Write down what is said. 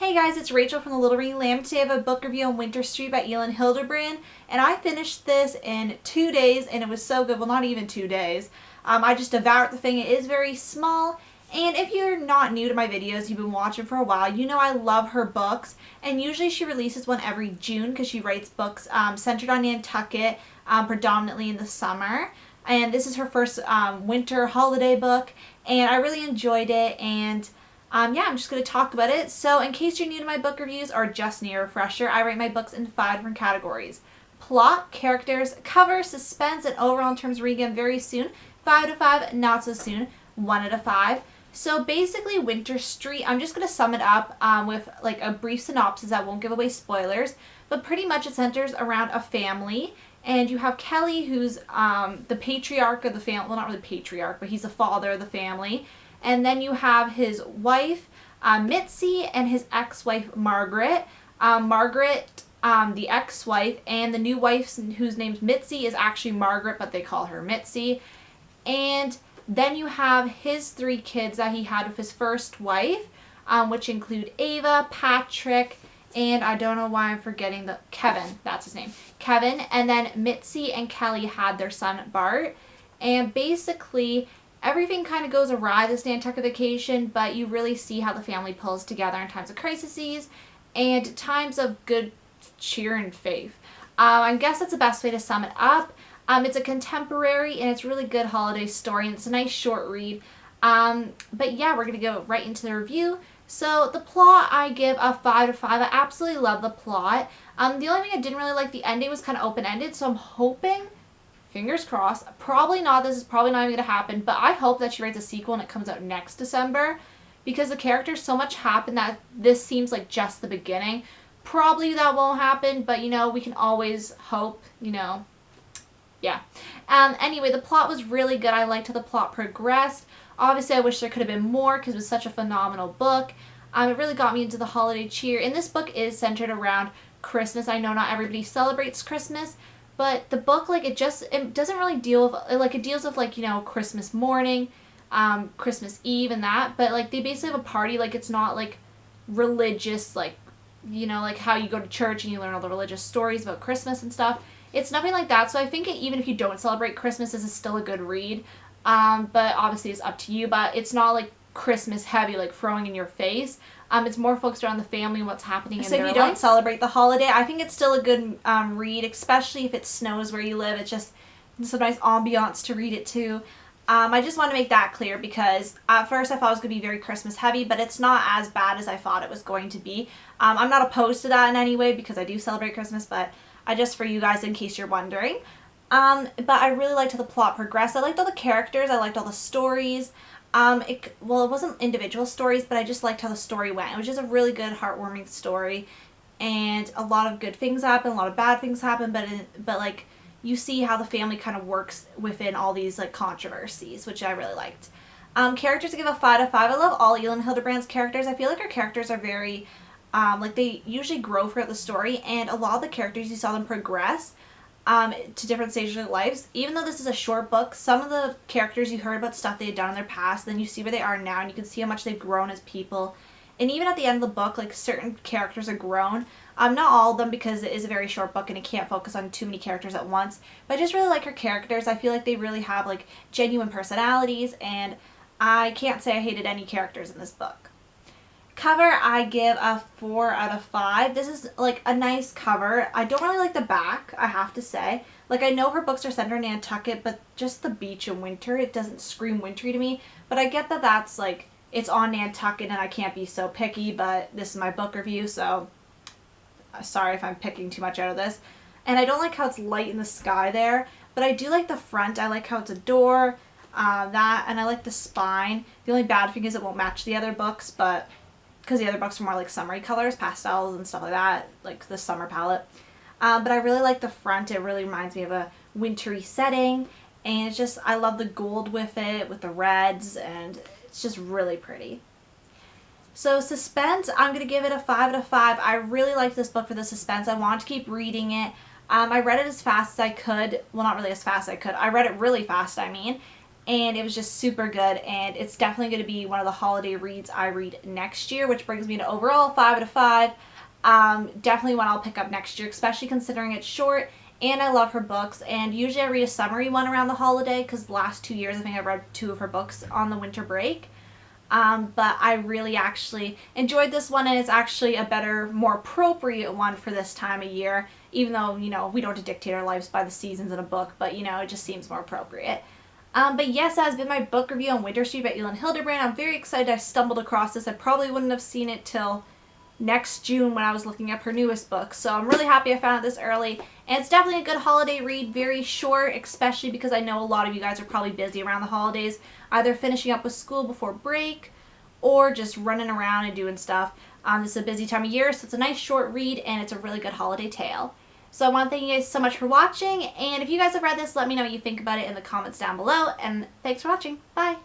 Hey guys, it's Rachel from the Little Ring Lamb. Today I have a book review on Winter Street by Elin Hilderbrand, and I finished this in 2 days, and it was so good. Well, not even 2 days. I just devoured the thing. It is very small, and if you're not new to my videos, you've been watching for a while, you know I love her books, and usually she releases one every June because she writes books centered on Nantucket, predominantly in the summer. And this is her first winter holiday book, and I really enjoyed it, and yeah, I'm just going to talk about it. So in case you're new to my book reviews or just need a refresher, I rate my books in 5 different categories. Plot, characters, cover, suspense, and overall in terms of reading them very soon. 5 out of 5, not so soon. 1 out of 5. So basically Winter Street, I'm just going to sum it up with like a brief synopsis that won't give away spoilers. But pretty much it centers around a family. And you have Kelly, who's the patriarch of the family. Well, not really patriarch, but he's the father of the family. And then you have his wife, Mitzi, and his ex-wife, Margaret. Margaret, the ex-wife, and the new wife, whose name's Mitzi, is actually Margaret, but they call her Mitzi. And then you have his 3 kids that he had with his first wife, which include Ava, Patrick, and I don't know why I'm forgetting Kevin, that's his name. Kevin, and then Mitzi and Kelly had their son, Bart. And basically everything kind of goes awry this Nantucket vacation, but you really see how the family pulls together in times of crises and times of good cheer and faith. I guess that's the best way to sum it up. It's a contemporary and it's really good holiday story, and it's a nice short read. But yeah, we're going to go right into the review. So the plot, I give a 5 out of 5. I absolutely love the plot. The only thing I didn't really like, the ending was kind of open-ended, so I'm hoping, fingers crossed, probably not, this is probably not even going to happen, but I hope that she writes a sequel and it comes out next December, because the characters, so much happened that this seems like just the beginning. Probably that won't happen, but you know, we can always hope, you know. Yeah. Anyway, the plot was really good. I liked how the plot progressed. Obviously, I wish there could have been more because it was such a phenomenal book. It really got me into the holiday cheer, and this book is centered around Christmas. I know not everybody celebrates Christmas, but the book, like, it doesn't really deal with, like, it deals with, like, you know, Christmas morning, Christmas Eve and that, but, like, they basically have a party, like, it's not, like, religious, like, you know, like how you go to church and you learn all the religious stories about Christmas and stuff. It's nothing like that, so I think even if you don't celebrate Christmas, this is still a good read, but obviously it's up to you, but it's not, like, Christmas heavy, like, throwing in your face. It's more focused around the family and what's happening in their lives. So if you don't celebrate the holiday, I think it's still a good read, especially if it snows where you live. It's a nice ambiance to read it too. I just want to make that clear because at first I thought it was going to be very Christmas heavy, but it's not as bad as I thought it was going to be. I'm not opposed to that in any way because I do celebrate Christmas, but just for you guys in case you're wondering. But I really liked how the plot progressed. I liked all the characters. I liked all the stories. It wasn't individual stories, but I just liked how the story went. It was just a really good, heartwarming story, and a lot of good things happen, a lot of bad things happen, but like, you see how the family kind of works within all these, like, controversies, which I really liked. Characters, I give a 5 out of 5. I love all Elin Hilderbrand's characters. I feel like her characters are very, like, they usually grow throughout the story, and a lot of the characters, you saw them progress to different stages of their lives. Even though this is a short book, some of the characters, you heard about stuff they had done in their past, then you see where they are now, and you can see how much they've grown as people. And even at the end of the book, like, certain characters are grown. Not all of them, because it is a very short book and it can't focus on too many characters at once. But I just really like her characters. I feel like they really have, like, genuine personalities, and I can't say I hated any characters in this book. Cover, I give a 4 out of 5. This is, like, a nice cover. I don't really like the back, I have to say. Like, I know her books are centered in Nantucket, but just the beach in winter, it doesn't scream wintry to me. But I get that that's, like, it's on Nantucket and I can't be so picky, but this is my book review, so sorry if I'm picking too much out of this. And I don't like how it's light in the sky there, but I do like the front. I like how it's a door, and I like the spine. The only bad thing is it won't match the other books, but because the other books are more like summery colors, pastels and stuff like that, like the summer palette. But I really like the front. It really reminds me of a wintry setting, and it's just, I love the gold with it, with the reds, and it's just really pretty. So suspense, I'm going to give it a 5 out of 5. I really liked this book for the suspense. I wanted to keep reading it. I read it as fast as I could. Well, not really as fast as I could. I read it really fast, I mean. and it was just super good, and it's definitely going to be one of the holiday reads I read next year, which brings me to overall 5 out of 5. Definitely one I'll pick up next year, especially considering it's short, and I love her books, and usually I read a summary one around the holiday, because the last 2 years I think I've read 2 of her books on the winter break. But I really actually enjoyed this one, and it's actually a better, more appropriate one for this time of year, even though, you know, we don't have to dictate our lives by the seasons in a book, but, you know, it just seems more appropriate. But yes, that has been my book review on Winter Street by Elin Hilderbrand. I'm very excited I stumbled across this. I probably wouldn't have seen it till next June when I was looking up her newest book. So I'm really happy I found it this early. And it's definitely a good holiday read, very short, especially because I know a lot of you guys are probably busy around the holidays, either finishing up with school before break or just running around and doing stuff. This is a busy time of year, so it's a nice short read, and it's a really good holiday tale. So I want to thank you guys so much for watching, and if you guys have read this, let me know what you think about it in the comments down below, and thanks for watching. Bye!